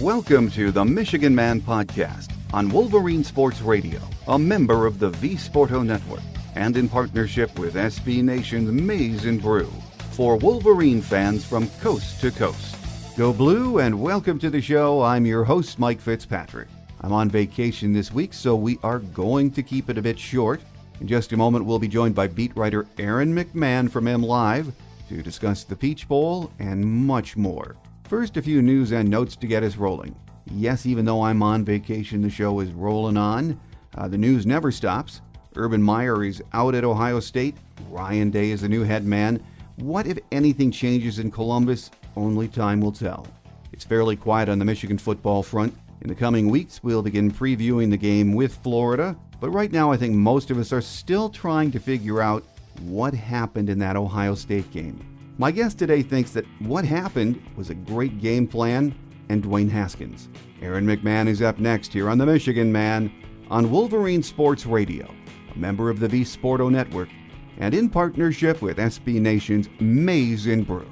Welcome to the Michigan Man Podcast on Wolverine Sports Radio, a member of the V Sporto Network, and in partnership with SB Nation's Maize and Brew, for Wolverine fans from coast to coast. Go Blue and welcome to the show. I'm your host, Mike Fitzpatrick. I'm on vacation this week, so we are going to keep it a bit short. In just a moment, we'll be joined by beat writer Aaron McMann from MLive to discuss the Peach Bowl and much more. First, a few news and notes to get us rolling. Yes, even though I'm on vacation, the show is rolling on. The news never stops. Urban Meyer is out at Ohio State. Ryan Day is the new head man. What, if anything, changes in Columbus? Only time will tell. It's fairly quiet on the Michigan football front. In the coming weeks, we'll begin previewing the game with Florida. But right now, I think most of us are still trying to figure out what happened in that Ohio State game. My guest today thinks that what happened was a great game plan and Dwayne Haskins. Aaron McMann is up next here on The Michigan Man on Wolverine Sports Radio, a member of the V Sporto Network, and in partnership with SB Nation's Maize and Brew.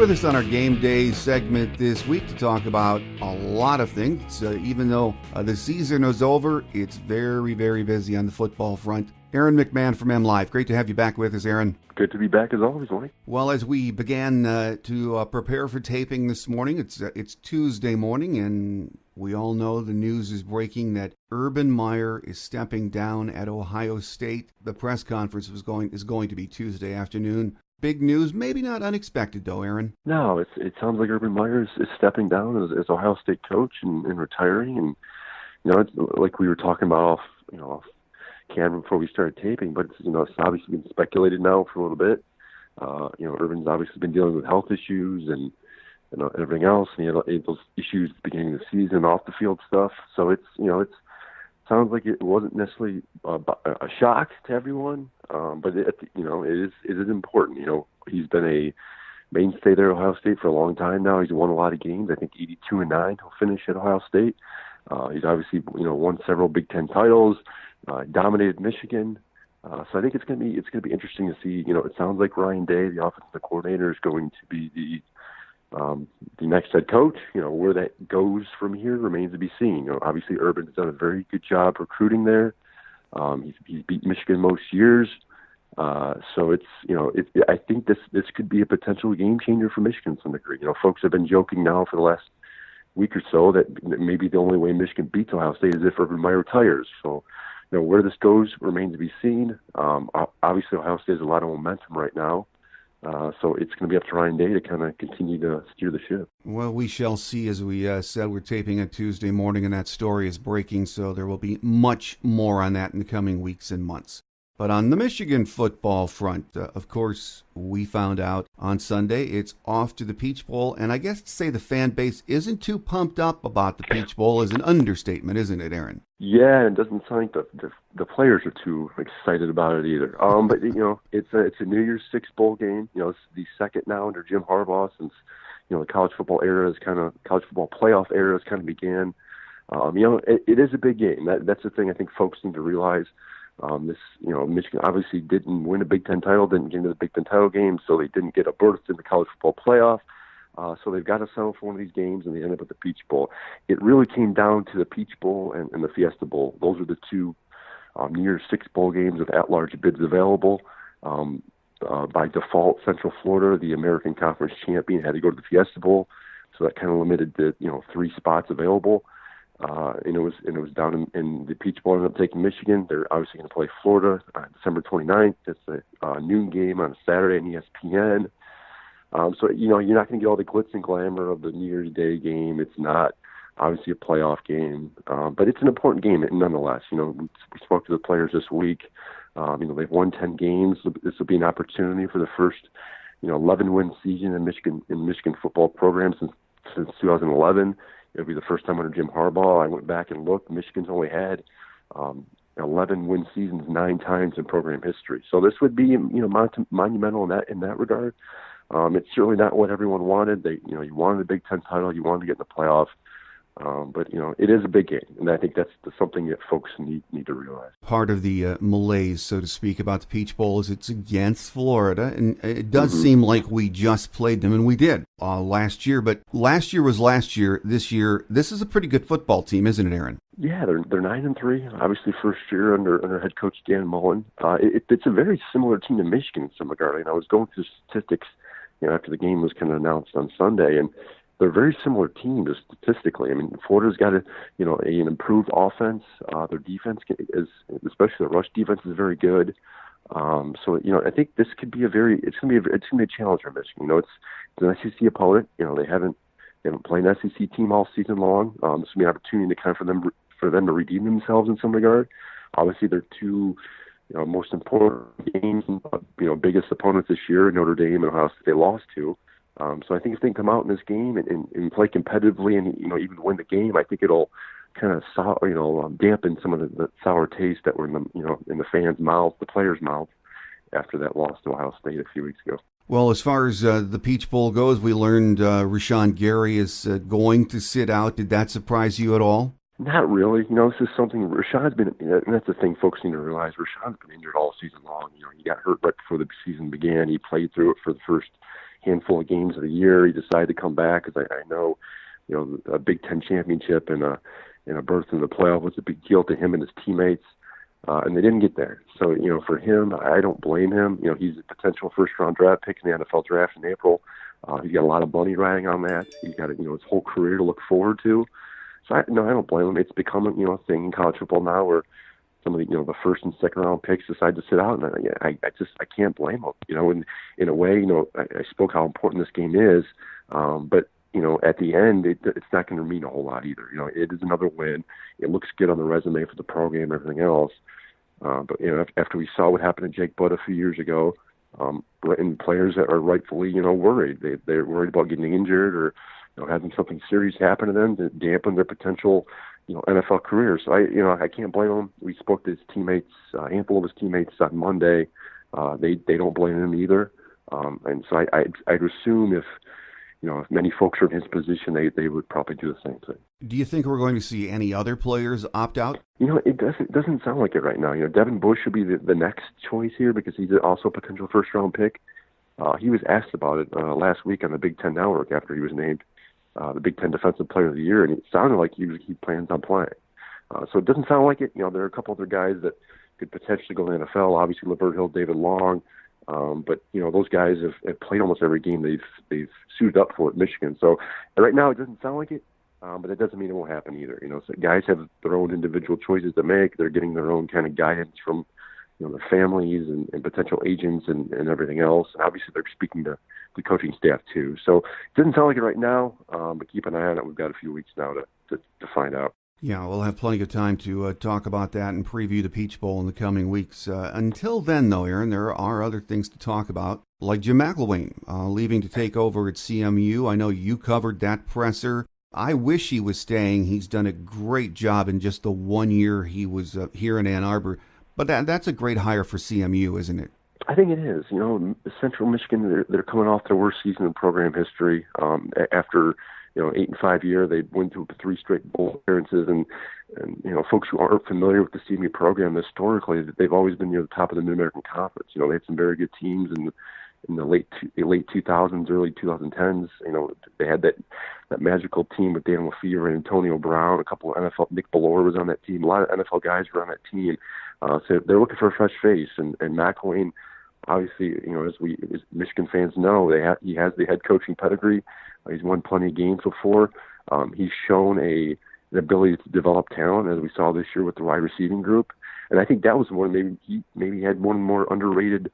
With us on our game day segment this week to talk about a lot of things. Even though the season is over, it's very, very busy on the football front. Aaron McMann from MLive. Great to have you back with us, Aaron. Good to be back as always, Mike. Well, as we began to prepare for taping this morning, it's Tuesday morning, and we all know the news is breaking that Urban Meyer is stepping down at Ohio State. The press conference is going to be Tuesday afternoon. Big news, maybe not unexpected though, Aaron. No, it sounds like Urban Meyer is stepping down as Ohio State coach and retiring. And, it's like we were talking about off camera before we started taping, but it's obviously been speculated now for a little bit. Urban's obviously been dealing with health issues and everything else. And he had those issues at the beginning of the season, off the field stuff. So it's sounds like it wasn't necessarily a shock to everyone, but it is important. He's been a mainstay there at Ohio State for a long time now. He's won a lot of games. I think 82-9 he'll finish at Ohio State. He's obviously won several Big Ten titles, dominated Michigan. So I think it's gonna be interesting to see. It sounds like Ryan Day, the offensive coordinator, is going to be the next head coach. Where that goes from here remains to be seen. Obviously Urban's done a very good job recruiting there. He's beat Michigan most years. So I think this could be a potential game changer for Michigan to some degree. Folks have been joking now for the last week or so that maybe the only way Michigan beats Ohio State is if Urban Meyer retires. So, where this goes remains to be seen. Obviously Ohio State has a lot of momentum right now. So it's going to be up to Ryan Day to kind of continue to steer the ship. Well, we shall see. As we said, we're taping it Tuesday morning, and that story is breaking, so there will be much more on that in the coming weeks and months. But on the Michigan football front, of course, we found out on Sunday it's off to the Peach Bowl, and I guess to say the fan base isn't too pumped up about the Peach Bowl is an understatement, isn't it, Aaron? Yeah, and it doesn't sound like the players are too excited about it either. But it's a New Year's Six bowl game. It's the second now under Jim Harbaugh since the college football playoff era has kind of began. It is a big game. That's the thing I think folks need to realize. Michigan obviously didn't win a Big Ten title, didn't get into the Big Ten title game, so they didn't get a berth in the college football playoff. So they've got to settle for one of these games, and they end up with the Peach Bowl. It really came down to the Peach Bowl and the Fiesta Bowl. Those are the two New Year's Six bowl games with at-large bids available. By default, Central Florida, the American Conference champion, had to go to the Fiesta Bowl, so that kind of limited the 3 spots available. And it was down in the Peach Bowl. Ended up taking Michigan. They're obviously going to play Florida December 29th. It's a noon game on a Saturday on ESPN. So you're not going to get all the glitz and glamour of the New Year's Day game. It's not obviously a playoff game, but it's an important game nonetheless. We spoke to the players this week. They've won 10 games. This will be an opportunity for the first 11-win season in Michigan football program since 2011. It'll be the first time under Jim Harbaugh. I went back and looked. Michigan's only had 11 win seasons 9 times in program history. So this would be monumental in that regard. It's certainly not what everyone wanted. You wanted a Big Ten title, you wanted to get in the playoff. But it is a big game, and I think that's something that folks need to realize. Part of the malaise, so to speak, about the Peach Bowl is it's against Florida, and it does seem like we just played them, and we did last year. But last year was last year. This year, this is a pretty good football team, isn't it, Aaron? Yeah, they're 9-3. Obviously, first year under head coach Dan Mullen. It's a very similar team to Michigan in some regard. I was going through statistics, after the game was kind of announced on Sunday, and they're very similar teams statistically. I mean, Florida's got an improved offense. Their defense is, especially the rush defense, is very good. So I think this could be it's going to be a challenge for Michigan. It's an SEC opponent. They haven't played an SEC team all season long. This will be an opportunity to for them to redeem themselves in some regard. Obviously, they're two most important games, biggest opponents this year, Notre Dame and Ohio State, they lost to. So I think if they can come out in this game and play competitively and even win the game, I think it'll kind of dampen some of the sour taste that were in the fans' mouths, the players' mouths after that loss to Ohio State a few weeks ago. Well, as far as the Peach Bowl goes, we learned Rashawn Gary is going to sit out. Did that surprise you at all? Not really. This is something Rashawn's been, and that's the thing folks need to realize. Rashawn's been injured all season long. He got hurt right before the season began. He played through it for the first handful of games of the year. He decided to come back because I know, a Big Ten championship and a berth in the playoff was a big deal to him and his teammates, and they didn't get there. So, for him, I don't blame him. He's a potential first-round draft pick in the NFL draft in April. He's got a lot of money riding on that. He's got his whole career to look forward to. So I don't blame him. It's become a thing in college football now where some of the first and second round picks decide to sit out, and I can't blame them. In a way, I spoke how important this game is, but at the end, it's not going to mean a whole lot either. It is another win. It looks good on the resume for the program and everything else. But after we saw what happened to Jake Butt a few years ago, and players that are rightfully worried, they're worried about getting injured or having something serious happen to them to dampen their potential NFL career. So I can't blame him. We spoke to his teammates, a handful of his teammates on Monday. They don't blame him either. And so I'd assume if many folks are in his position, they would probably do the same thing. Do you think we're going to see any other players opt out? It doesn't sound like it right now. Devin Bush should be the next choice here because he's also a potential first round pick. He was asked about it last week on the Big Ten Network after he was named the Big Ten Defensive Player of the Year, and it sounded like he plans on playing. So it doesn't sound like it. There are a couple other guys that could potentially go to the NFL. Obviously, Lavert Hill, David Long, but those guys have played almost every game they've suited up for at Michigan. So right now it doesn't sound like it, but that doesn't mean it won't happen either. So guys have their own individual choices to make. They're getting their own kind of guidance from their families and potential agents and everything else. And obviously, they're speaking to the coaching staff too. So it doesn't sound like it right now, but keep an eye on it. We've got a few weeks now to find out. Yeah, we'll have plenty of time to talk about that and preview the Peach Bowl in the coming weeks. Until then, though, Aaron, there are other things to talk about, like Jim McElwain leaving to take over at CMU. I know you covered that presser. I wish he was staying. He's done a great job in just the 1 year he was here in Ann Arbor. But that's a great hire for CMU, isn't it? I think it is. Central Michigan, they're coming off their worst season in program history. After 8-5 year, they went through 3 straight bowl appearances, and folks who aren't familiar with the CMU program historically, they've always been near the top of the Mid-American Conference. They had some very good teams in the late 2000s, early 2010s. They had that magical team with Dan Lefevre and Antonio Brown. A couple of NFL, Nick Bellore was on that team. A lot of NFL guys were on that team. So they're looking for a fresh face, and McElwain, obviously, as Michigan fans know, he has the head coaching pedigree. He's won plenty of games before. He's shown an ability to develop talent, as we saw this year with the wide receiving group. And I think that was maybe he had one of the more underrated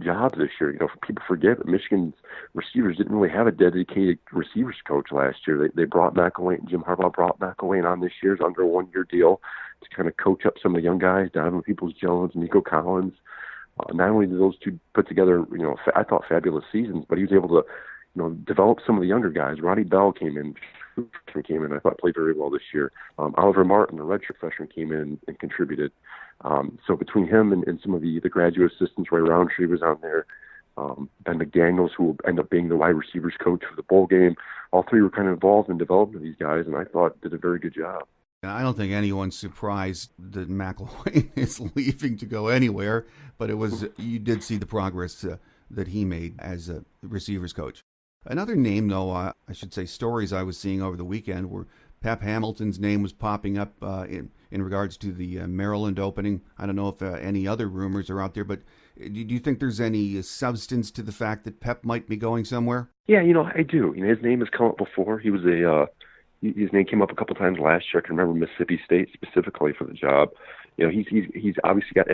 jobs this year. People forget that Michigan's receivers didn't really have a dedicated receivers coach last year. They brought McElwain, Jim Harbaugh brought McElwain on this year under a 1-year deal to kind of coach up some of the young guys, Donovan Peoples-Jones, Nico Collins. Not only did those two put together, I thought fabulous seasons, but he was able to, develop some of the younger guys. Ronnie Bell came in, I thought played very well this year. Oliver Martin, the redshirt freshman, came in and contributed. So between him and some of the graduate assistants, Ray Roundtree was on there. Ben McDaniels, who will end up being the wide receivers coach for the bowl game. All three were kind of involved in developing these guys, and I thought did a very good job. I don't think anyone's surprised that McElwain is leaving to go anywhere, but you did see the progress that he made as a receivers coach. Another name, though, I should say stories I was seeing over the weekend were Pep Hamilton's name was popping up in regards to the Maryland opening. I don't know if any other rumors are out there, but do you think there's any substance to the fact that Pep might be going somewhere? Yeah, I do. His name has come up before. He was his name came up a couple times last year. I can remember Mississippi State specifically for the job. He's obviously got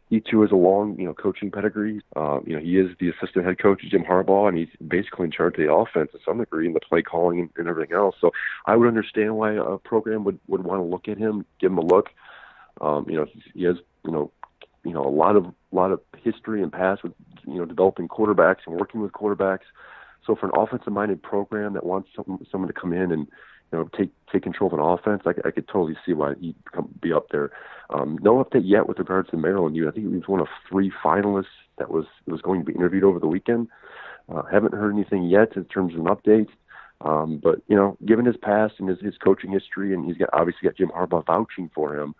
he too has a long, coaching pedigree. He is the assistant head coach of Jim Harbaugh, and he's basically in charge of the offense to some degree and the play calling and everything else. So I would understand why a program would want to look at him, give him a look. He has, a lot of history and past with, developing quarterbacks and working with quarterbacks. So for an offensive-minded program that wants someone to come in and, take control of an offense, I could totally see why he'd be up there. No update yet with regards to Maryland. I think he was one of 3 finalists that was going to be interviewed over the weekend. Haven't heard anything yet in terms of an update. But given his past and his coaching history, and he's obviously got Jim Harbaugh vouching for him,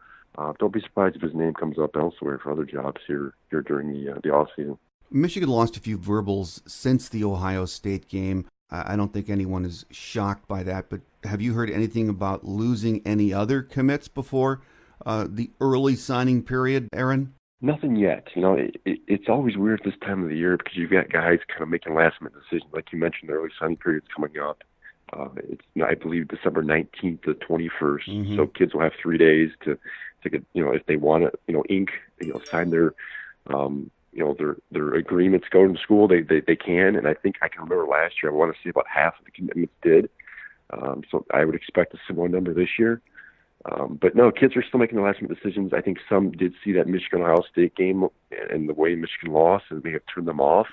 don't be surprised if his name comes up elsewhere for other jobs here during the off season. Michigan lost a few verbals since the Ohio State game. I don't think anyone is shocked by that, but have you heard anything about losing any other commits before the early signing period, Aaron? Nothing yet. It's always weird this time of the year because you've got guys kind of making last-minute decisions. Like you mentioned, the early signing period's coming up. It's, I believe, December 19th to 21st. Mm-hmm. So kids will have 3 days to get, if they want to, ink, sign their their agreements going to school, they can. And I think I can remember last year, I want to say about half of the commitments did. So I would expect a similar number this year. But no, kids are still making the last minute decisions. I think some did see that Michigan-Ohio State game and the way Michigan lost and may have turned them off.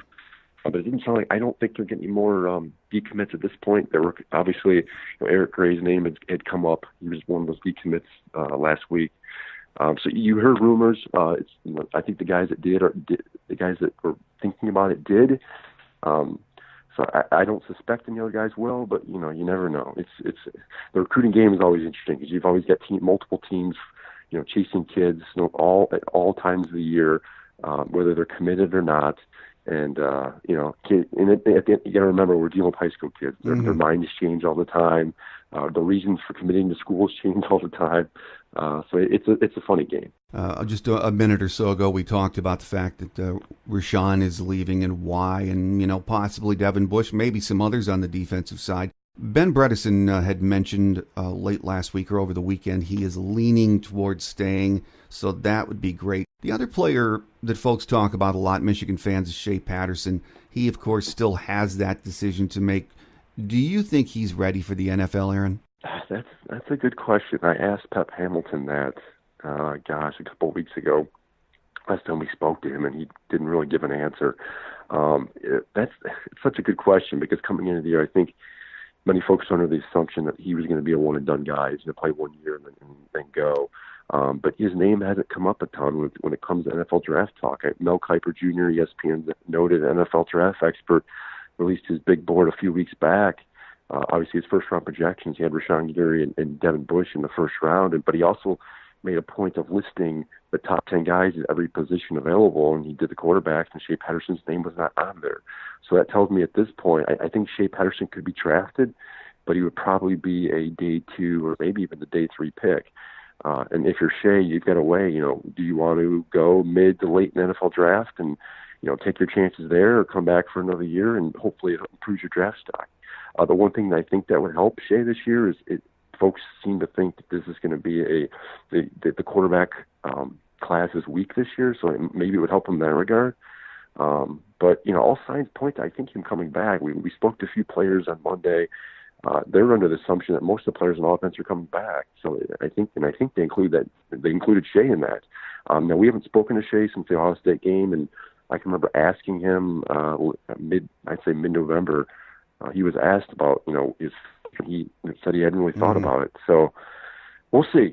But it didn't sound like, I don't think they're getting any more decommits at this point. There were obviously, Eric Gray's name had come up. He was one of those decommits last week. So you heard rumors. I think the guys that the guys that were thinking about it did. So I don't suspect any other guys will, but you never know. It's the recruiting game is always interesting because you've always got multiple teams, chasing kids, at all times of the year, whether they're committed or not. And at the end, you got to remember we're dealing with high school kids. Their minds change all the time. The reasons for committing to schools change all the time. So it's a funny game. Just a minute or so ago, we talked about the fact that Rashawn is leaving and why, and possibly Devin Bush, maybe some others on the defensive side. Ben Bredesen had mentioned late last week or over the weekend he is leaning towards staying, so that would be great. The other player that folks talk about a lot, Michigan fans, is Shea Patterson. He, of course, still has that decision to make. Do you think he's ready for the NFL, Aaron? That's a good question. I asked Pep Hamilton that, a couple of weeks ago. Last time we spoke to him, and he didn't really give an answer. It's such a good question because coming into the year, I think many folks are under the assumption that he was going to be a one-and-done guy. He's going to play 1 year and then go. But his name hasn't come up a ton when it comes to NFL draft talk. Mel Kiper Jr., ESPN's noted NFL draft expert, released his big board a few weeks back. Obviously, his first-round projections, he had Rashawn Gary and Devin Bush in the first round, but he also made a point of listing the top 10 guys at every position available, and he did the quarterbacks, and Shea Patterson's name was not on there. So that tells me at this point, I think Shea Patterson could be drafted, but he would probably be a day 2 or maybe even the day 3 pick. And if you're Shea, you've got to weigh, do you want to go mid to late in the NFL draft and, take your chances there or come back for another year and hopefully it improves your draft stock. The one thing that I think that would help Shea this year is folks seem to think that this is going to be the quarterback class is weak this year, so maybe it would help him in that regard. But all signs point to I think him coming back. We spoke to a few players on Monday. They're under the assumption that most of the players on offense are coming back. So I think they included Shea in that. Now we haven't spoken to Shea since the Ohio State game, and I can remember asking him mid-November. He was asked about he said he hadn't really thought about it. So We'll see.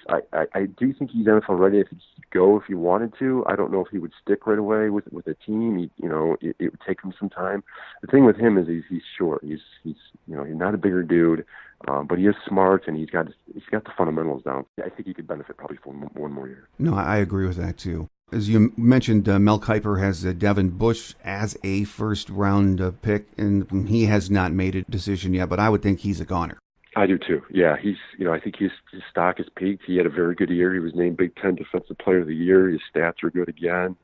I do think he's NFL ready. I think he'd go if he wanted to. I don't know if he would stick right away with a team. It would take him some time. The thing with him is he's short. He's not a bigger dude, but he is smart and he's got the fundamentals down. I think he could benefit probably for one more year. No, I agree with that too. As you mentioned, Mel Kiper has Devin Bush as a first-round pick, and he has not made a decision yet, but I would think he's a goner. I do too. Yeah, I think his stock has peaked. He had a very good year. He was named Big Ten Defensive Player of the Year. His stats are good again.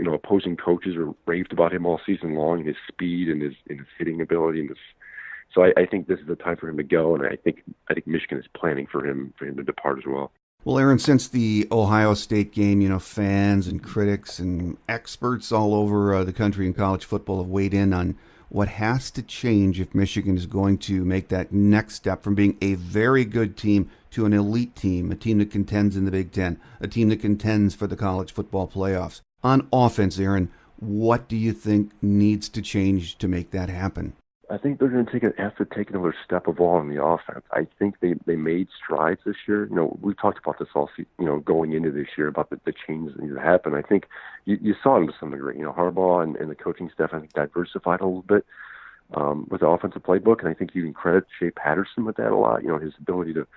Opposing coaches are raved about him all season long, and his speed and his hitting ability, so I think this is the time for him to go, and I think Michigan is planning for him to depart as well. Well, Aaron, since the Ohio State game, fans and critics and experts all over the country in college football have weighed in on what has to change if Michigan is going to make that next step from being a very good team to an elite team, a team that contends in the Big Ten, a team that contends for the college football playoffs. On offense, Aaron, what do you think needs to change to make that happen? I think they're going to have to take another step of all in the offense. I think they made strides this year. We've talked about this all, going into this year about the changes that need to happen. I think you saw them to some degree. Harbaugh and the coaching staff, I think, diversified a little bit with the offensive playbook, and I think you can credit Shea Patterson with that a lot. His ability to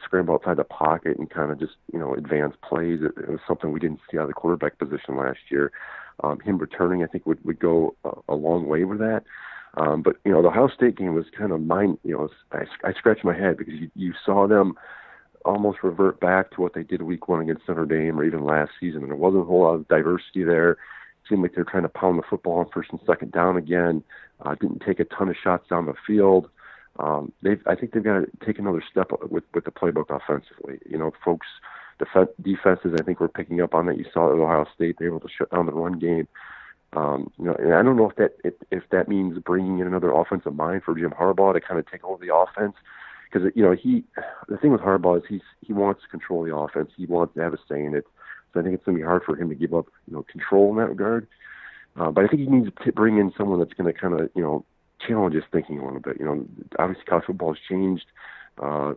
scramble outside the pocket and kind of just, advance plays. It was something we didn't see out of the quarterback position last year. Him returning, I think, would go a long way with that. But the Ohio State game was kind of I scratched my head because you saw them almost revert back to what they did week one against Notre Dame or even last season. And there wasn't a whole lot of diversity there. It seemed like they were trying to pound the football on first and second down again. Didn't take a ton of shots down the field. I think they've got to take another step with the playbook offensively. Folks, defenses, I think, were picking up on that. You saw at Ohio State, they were able to shut down the run game. And I don't know if that means bringing in another offensive mind for Jim Harbaugh to kind of take over the offense, because the thing with Harbaugh is he wants to control the offense. He wants to have a say in it. So I think it's going to be hard for him to give up control in that regard. But I think he needs to bring in someone that's going to kind of challenge his thinking a little bit. Obviously college football has changed.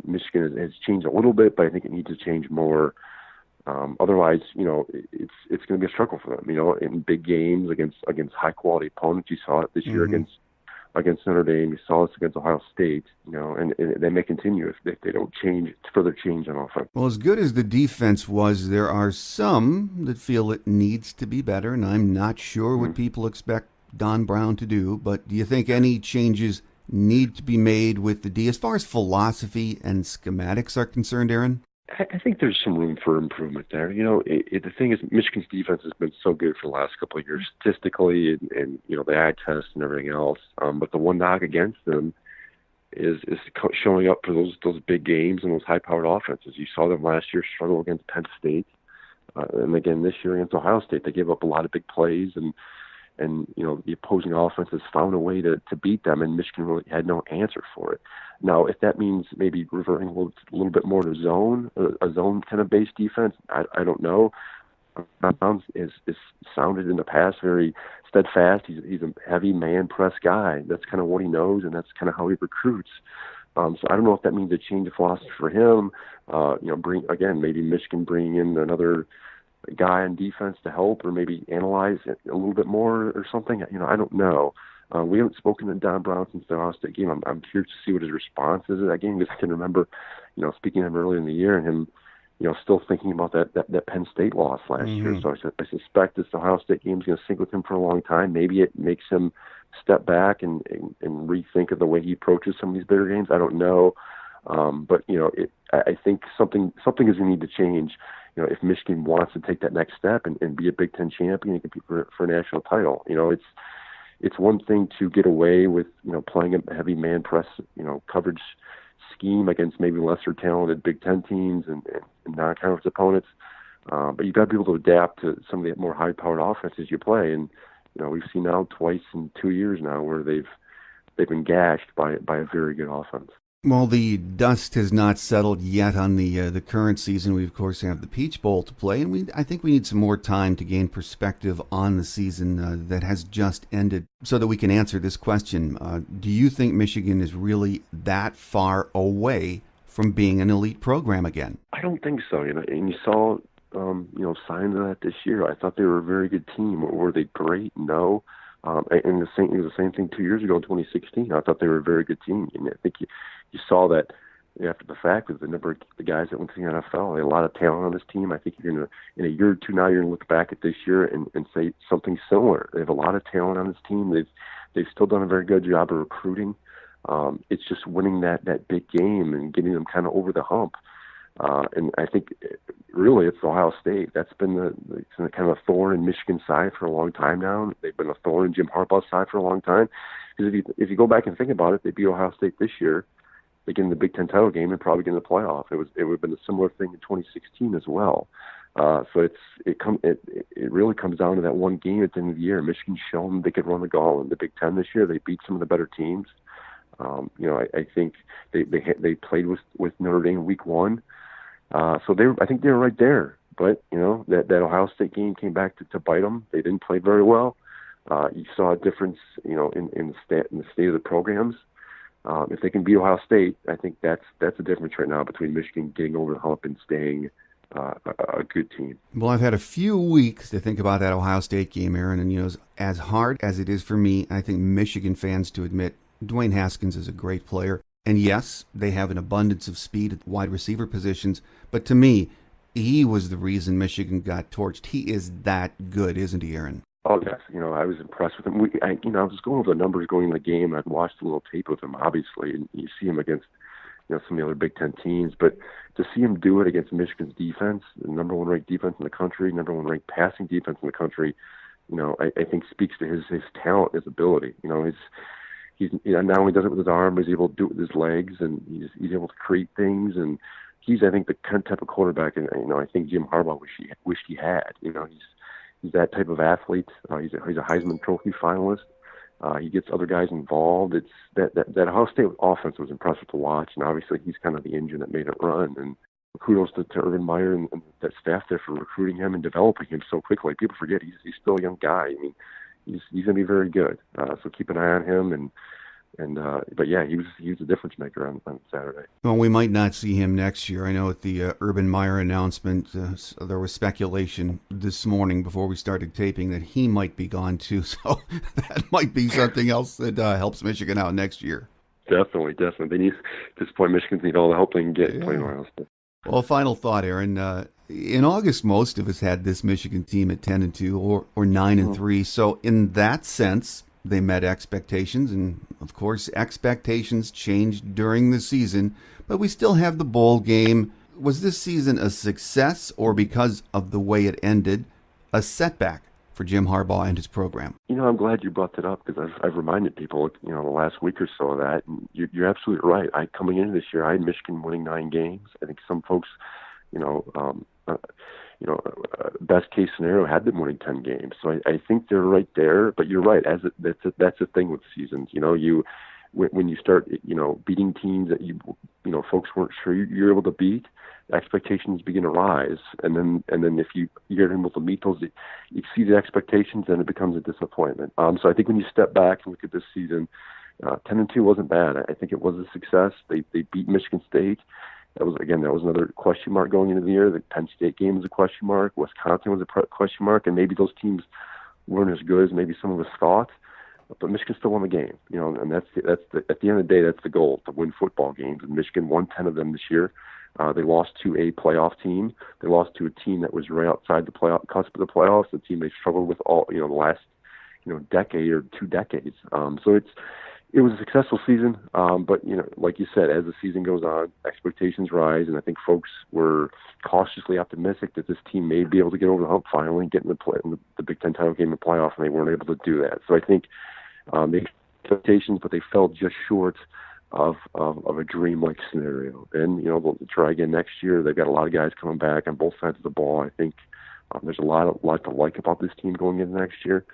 Michigan has changed a little bit, but I think it needs to change more. Otherwise, it's going to be a struggle for them. In big games against high quality opponents. You saw it this year against Notre Dame. You saw this against Ohio State. And they may continue if they don't further change on offense. Well, as good as the defense was, there are some that feel it needs to be better, and I'm not sure what people expect Don Brown to do. But do you think any changes need to be made with the D as far as philosophy and schematics are concerned, Aaron? I think there's some room for improvement there. The thing is, Michigan's defense has been so good for the last couple of years, statistically, and the eye test and everything else. But the one knock against them is showing up for those big games and those high-powered offenses. You saw them last year struggle against Penn State, and again this year against Ohio State. They gave up a lot of big plays, and the opposing offense has found a way to beat them, and Michigan really had no answer for it. Now, if that means maybe reverting a little bit more to a zone kind of based defense, I don't know. Brown is sounded in the past very steadfast. He's a heavy man press guy. That's kind of what he knows, and that's kind of how he recruits. So I don't know if that means a change of philosophy for him. Maybe Michigan bringing in another guy on defense to help, or maybe analyze it a little bit more or something. I don't know. We haven't spoken to Don Brown since the Ohio State game. I'm curious to see what his response is to that game, because I can remember, speaking to him earlier in the year and him, still thinking about that Penn State loss last year. So I suspect this Ohio State game is going to sink with him for a long time. Maybe it makes him step back and rethink of the way he approaches some of these bigger games. I don't know. But I think something is going to need to change. If Michigan wants to take that next step and be a Big Ten champion and compete for a national title, it's one thing to get away with playing a heavy man press coverage scheme against maybe lesser talented Big Ten teams and non-conference opponents, but you've got to be able to adapt to some of the more high-powered offenses you play. And we've seen now twice in 2 years now where they've been gashed by a very good offense. Well, the dust has not settled yet on the current season. We, of course, have the Peach Bowl to play, and I think we need some more time to gain perspective on the season that has just ended so that we can answer this question. Do you think Michigan is really that far away from being an elite program again? I don't think so. And you saw, signs of that this year. I thought they were a very good team. Were they great? No. And it was the same thing 2 years ago in 2016. I thought they were a very good team. And I think you saw that after the fact with the number of the guys that went to the NFL. They had a lot of talent on this team. I think you're going to, in a year or two now, you're going to look back at this year and say something similar. They have a lot of talent on this team. They've still done a very good job of recruiting. It's just winning that big game and getting them kind of over the hump. And I think really it's Ohio State. That's been the kind of a thorn in Michigan's side for a long time now. They've been a thorn in Jim Harbaugh's side for a long time. Because if you go back and think about it, they beat Ohio State this year. They get in the Big Ten title game and probably get in the playoff. It would have been a similar thing in 2016 as well. So it really comes down to that one game at the end of the year. Michigan showed them they could run the gauntlet in the Big Ten this year. They beat some of the better teams. I think they played with Notre Dame week one. So I think they were right there. But that Ohio State game came back to bite them. They didn't play very well. You saw a difference, in the state of the programs. If they can beat Ohio State, I think that's the difference right now between Michigan getting over the hump and staying a good team. Well, I've had a few weeks to think about that Ohio State game, Aaron, and as hard as it is for me, I think Michigan fans to admit, Dwayne Haskins is a great player. And yes, they have an abundance of speed at wide receiver positions, but to me, he was the reason Michigan got torched. He is that good, isn't he, Aaron? Oh, yes. I was impressed with him. I was going over the numbers going in the game. I'd watched a little tape with him, obviously, and you see him against some of the other Big Ten teams. But to see him do it against Michigan's defense, the number one ranked defense in the country, number one ranked passing defense in the country, I think speaks to his talent, his ability. He's not only does it with his arm, but he's able to do it with his legs, and he's able to create things. And he's, I think, the kind of type of quarterback, and I think Jim Harbaugh wished he had. He's that type of athlete. He's a Heisman Trophy finalist. He gets other guys involved. It's that Ohio State offense was impressive to watch, and obviously he's kind of the engine that made it run. And kudos to Urban Meyer and that staff there for recruiting him and developing him so quickly. People forget he's still a young guy. I mean, he's going to be very good. So keep an eye on him. But yeah, he was a difference maker on Saturday. Well, we might not see him next year. I know at the Urban Meyer announcement, there was speculation this morning before we started taping that he might be gone too. So that might be something else that helps Michigan out next year. Definitely. They need, at this point, Michigan need all the help they can get playing Ohio State. Well, final thought, Aaron. In August, most of us had this Michigan team at 10-2 or 9-3. So in that sense, they met expectations, and of course, expectations changed during the season, but we still have the bowl game. Was this season a success, or because of the way it ended, a setback for Jim Harbaugh and his program? I'm glad you brought that up because I've reminded people, the last week or so of that, and you're absolutely right. Coming into this year, I had Michigan winning 9 games. I think some folks, best case scenario had them winning 10 games. So I think they're right there. But you're right. That's the thing with seasons. When you start beating teams that folks weren't sure you're able to beat, expectations begin to rise. And then if you're able to meet those, you exceed the expectations, then it becomes a disappointment. So I think when you step back and look at this season, 10-2 wasn't bad. I think it was a success. They beat Michigan State. That was another question mark going into the year. The Penn State game was a question mark. Wisconsin was a question mark, and maybe those teams weren't as good as maybe some of us thought. But Michigan still won the game, and at the end of the day, that's the goal, to win football games. And Michigan won 10 of them this year. They lost to a playoff team. They lost to a team that was right outside the cusp of the playoffs, a team they struggled with all the last decade or 2 decades. So it was a successful season, but like you said, as the season goes on, expectations rise, and I think folks were cautiously optimistic that this team may be able to get over the hump finally, get in the Big Ten title game in the playoff, and they weren't able to do that. So I think the expectations, but they fell just short of a dream-like scenario. And they'll try again next year. They've got a lot of guys coming back on both sides of the ball. I think there's a lot to like about this team going into next year.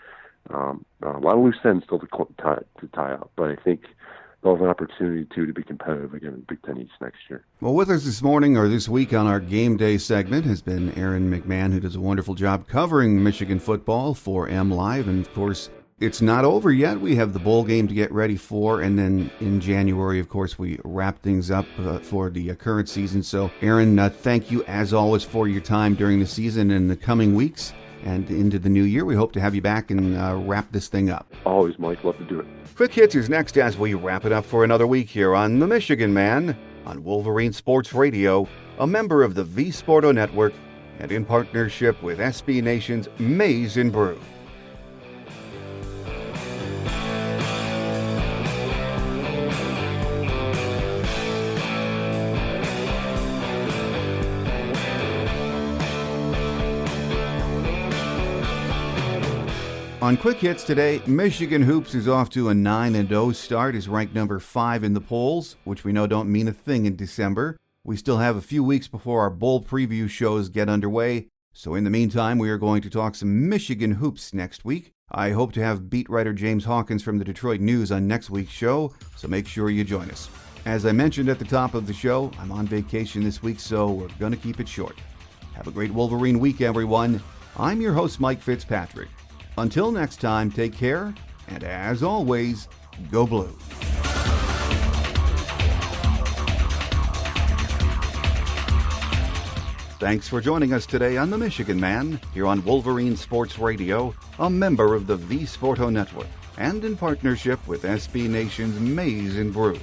A lot of loose ends still to tie up, but I think they'll have an opportunity to be competitive again in Big Ten East next year. Well, with us this morning or this week on our Game Day segment has been Aaron McMann, who does a wonderful job covering Michigan football for MLive, and of course It's not over yet. We have the bowl game to get ready for, and then in January, of course, we wrap things up for the current season. So, Aaron, thank you as always for your time during the season and the coming weeks and into the new year. We hope to have you back and wrap this thing up. Always, Mike. Love to do it. Quick Hits is next as we wrap it up for another week here on The Michigan Man on Wolverine Sports Radio, a member of the V Sporto Network, and in partnership with SB Nation's Maize and Brew. On Quick Hits today, Michigan Hoops is off to a 9-0 start, is ranked number 5 in the polls, which we know don't mean a thing in December. We still have a few weeks before our bowl preview shows get underway, so in the meantime, we are going to talk some Michigan hoops next week. I hope to have beat writer James Hawkins from the Detroit News on next week's show, so make sure you join us. As I mentioned at the top of the show, I'm on vacation this week, so we're going to keep it short. Have a great Wolverine week, everyone. I'm your host, Mike Fitzpatrick. Until next time, take care, and as always, go blue. Thanks for joining us today on The Michigan Man, here on Wolverine Sports Radio, a member of the V Sporto Network, and in partnership with SB Nation's Maize and Brew.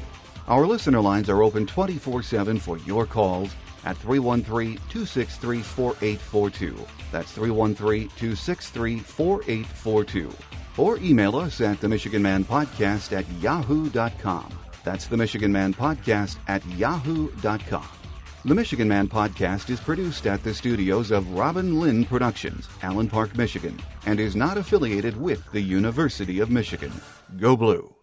Our listener lines are open 24/7 for your calls at 313-263-4842. That's 313-263-4842. Or email us at themichiganmanpodcast@yahoo.com. That's themichiganmanpodcast@yahoo.com. The Michigan Man Podcast is produced at the studios of Robin Lynn Productions, Allen Park, Michigan, and is not affiliated with the University of Michigan. Go Blue!